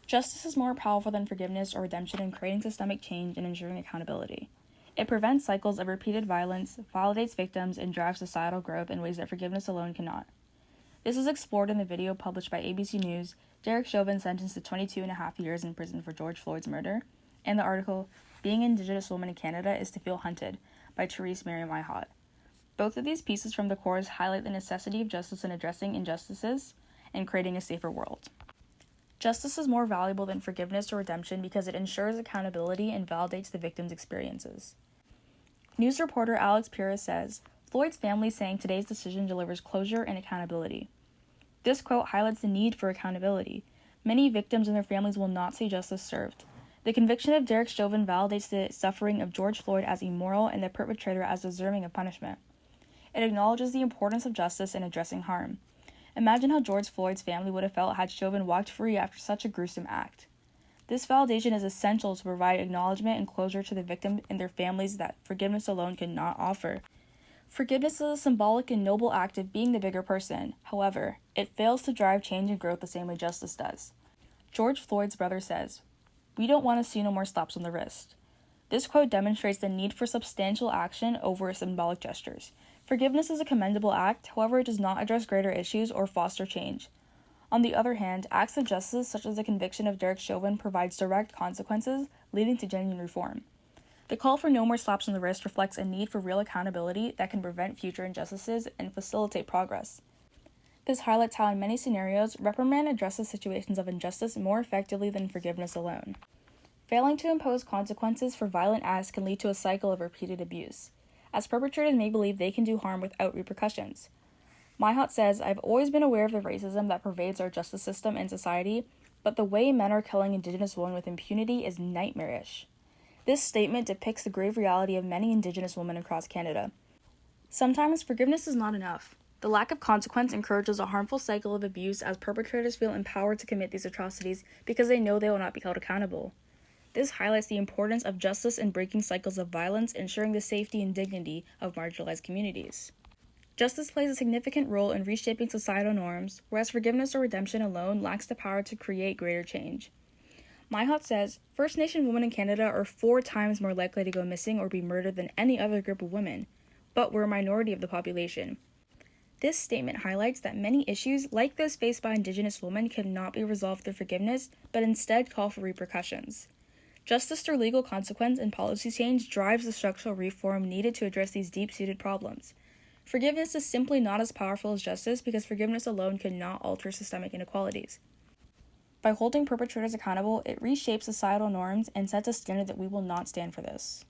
Justice is more powerful than forgiveness or redemption in creating systemic change and ensuring accountability. It prevents cycles of repeated violence, validates victims, and drives societal growth in ways that forgiveness alone cannot. This is explored in the video published by ABC News, Derek Chauvin sentenced to 22.5 years in prison for George Floyd's murder, and the article, Being an Indigenous Woman in Canada is to Feel Hunted, by Therese Mary Myhott. Both of these pieces from the course highlight the necessity of justice in addressing injustices and creating a safer world. Justice is more valuable than forgiveness or redemption because it ensures accountability and validates the victim's experiences. News reporter Alex Pires says, Floyd's family saying today's decision delivers closure and accountability. This quote highlights the need for accountability. Many victims and their families will not see justice served. The conviction of Derek Chauvin validates the suffering of George Floyd as immoral and the perpetrator as deserving of punishment. It acknowledges the importance of justice in addressing harm. Imagine how George Floyd's family would have felt had Chauvin walked free after such a gruesome act. This validation is essential to provide acknowledgement and closure to the victim and their families that forgiveness alone cannot offer. Forgiveness is a symbolic and noble act of being the bigger person. However, it fails to drive change and growth the same way justice does. George Floyd's brother says, "We don't want to see no more slaps on the wrist." This quote demonstrates the need for substantial action over symbolic gestures. Forgiveness is a commendable act, however, it does not address greater issues or foster change. On the other hand, acts of justice such as the conviction of Derek Chauvin provides direct consequences, leading to genuine reform. The call for no more slaps on the wrist reflects a need for real accountability that can prevent future injustices and facilitate progress. This highlights how in many scenarios, reprimand addresses situations of injustice more effectively than forgiveness alone. Failing to impose consequences for violent acts can lead to a cycle of repeated abuse, as perpetrators may believe they can do harm without repercussions. Myhott says, I've always been aware of the racism that pervades our justice system and society, but the way men are killing Indigenous women with impunity is nightmarish. This statement depicts the grave reality of many Indigenous women across Canada. Sometimes forgiveness is not enough. The lack of consequence encourages a harmful cycle of abuse as perpetrators feel empowered to commit these atrocities because they know they will not be held accountable. This highlights the importance of justice in breaking cycles of violence, ensuring the safety and dignity of marginalized communities. Justice plays a significant role in reshaping societal norms, whereas forgiveness or redemption alone lacks the power to create greater change. Myhott says, First Nation women in Canada are 4 times more likely to go missing or be murdered than any other group of women, but we're a minority of the population. This statement highlights that many issues, like those faced by Indigenous women, cannot be resolved through forgiveness, but instead call for repercussions. Justice through legal consequence and policy change drives the structural reform needed to address these deep-seated problems. Forgiveness is simply not as powerful as justice because forgiveness alone cannot alter systemic inequalities. By holding perpetrators accountable, it reshapes societal norms and sets a standard that we will not stand for this.